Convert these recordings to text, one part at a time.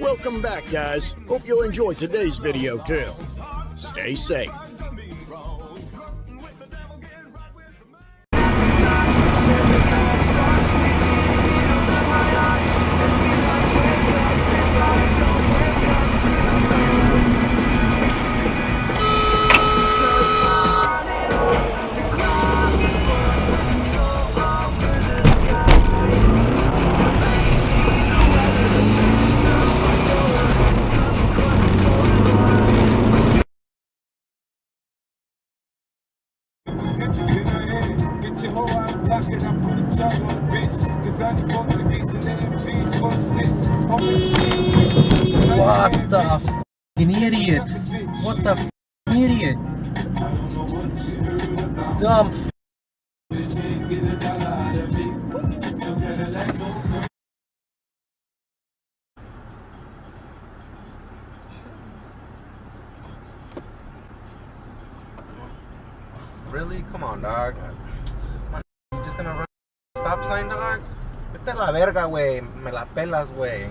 Welcome back, guys. Hope you'll enjoy today's video too. Stay safe. What the f***ing idiot? What the f***ing idiot? Dumb f***. Really? Come on, dog. You just gonna run stop sign, dog? Vete a la verga, güey. Me la pelas, güey.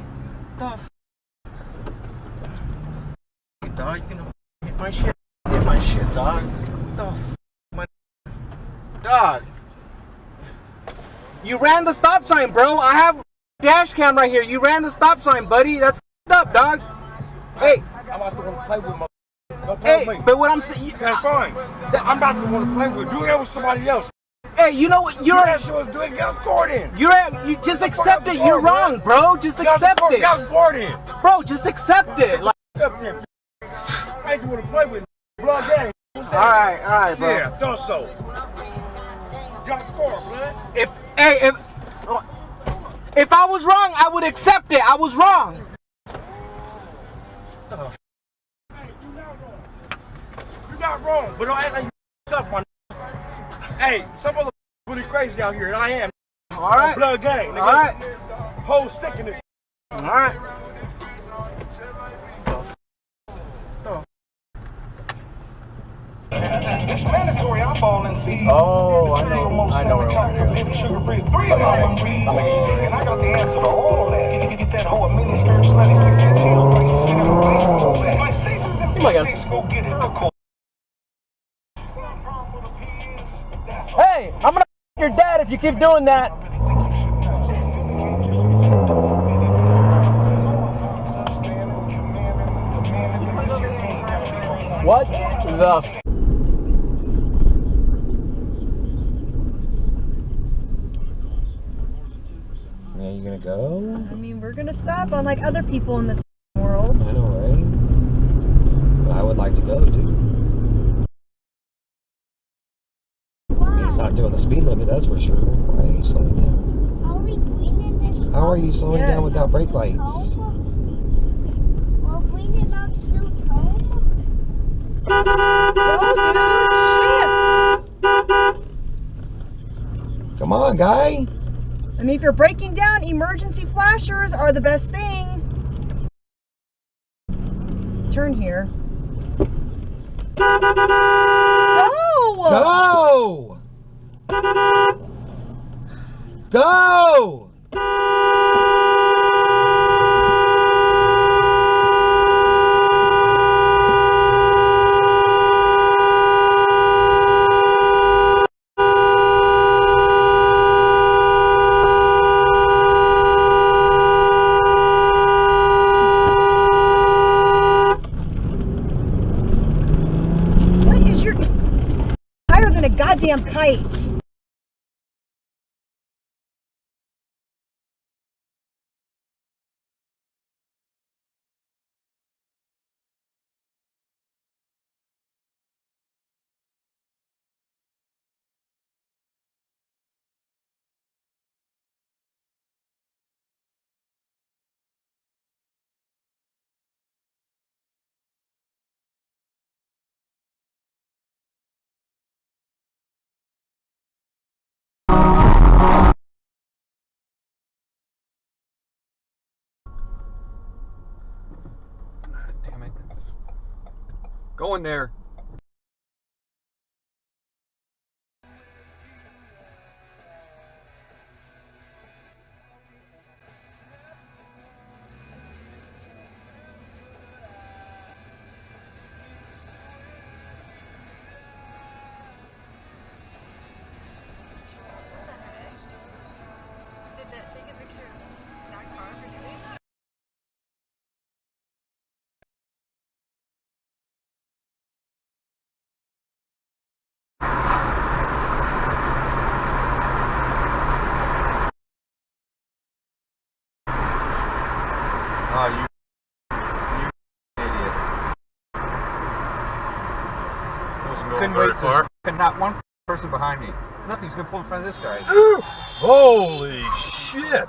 The f***? Dog, you gonna hit my shit? Hit my shit, dog. The f***? My dog. You ran the stop sign, bro. I have dash cam right here. You ran the stop sign, buddy. That's up, dog. Hey. I'm about to want to play with my. Don't Hey, play with me. but what I'm saying. That's fine. I'm about to want to play with. Do that with somebody else. Hey, you know what? You're. That shit was doing. Get caught in. You just accept it. You're wrong, bro. Just accept it. Got caught in. Bro, just accept it. Like. I ain't want to play with blood gang. All right, bro. Yeah, thought so. Got caught, blood. If I was wrong, I would accept it. I was wrong. You're not wrong, but don't act like you stuff, my. Hey, some of the really crazy out here, and I am. All right. Blood gang. Nigga. All right. Whole stick in this. All right. It's mandatory. I fall in season. Oh, I know. Sugar free. 3 of my trees. And I got the answer to all that. Get that whole mini skirt, slutty 6-inch heels like you see in the baseball bat. My stations and sticks, go get it. The court. Hey, I'm gonna f*** your dad if you keep doing that. What the f***? Yeah, you gonna go? I mean, we're gonna stop unlike other people in this world. I know, right? But I would like to go too. He's not doing the speed limit, that's for sure. Why are you slowing down? Are we bringing this? How are you slowing down without brake lights? We're bringing up still home? Go, dude, shift! Come on, guy. I mean, if you're breaking down, emergency flashers are the best thing. Turn here. Go! Go! Go! Goddamn kite. Damn it. Go in there. Oh, you idiot. Couldn't wait to not one person behind me. Nothing's gonna pull in front of this guy. Holy shit!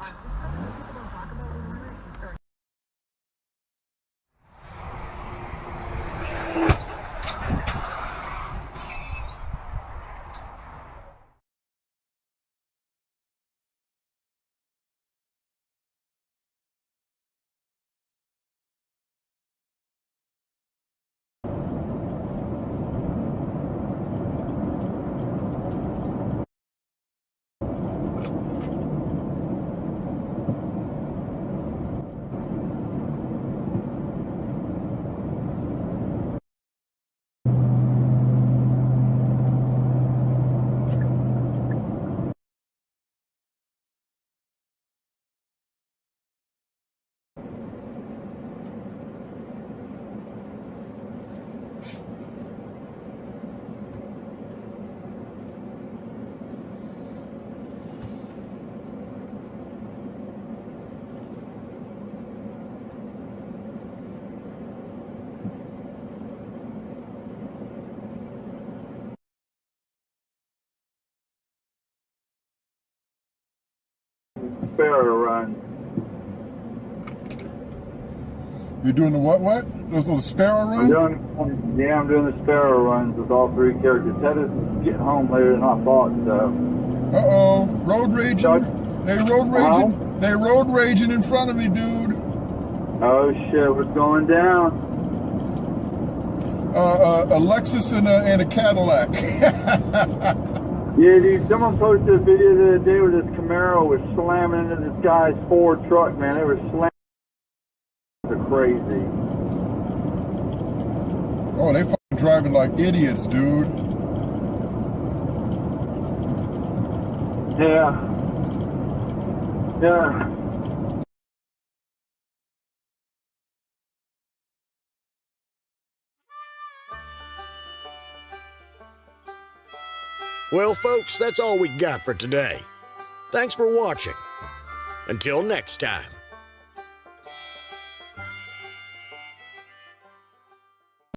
Sparrow run. You're doing the what? Those little sparrow runs? I'm doing the sparrow runs with all three characters. Ted is getting home later than I thought, so. Uh-oh. Road raging. They road raging. They road raging in front of me, dude. Oh shit, what's going down? A Lexus and a Cadillac. Yeah, dude, someone posted a video the other day where this Camaro was slamming into this guy's Ford truck, man. They were slamming. They're crazy. Oh, they fucking driving like idiots, dude. Yeah. Yeah. Well, folks, that's all we got for today. Thanks for watching. Until next time.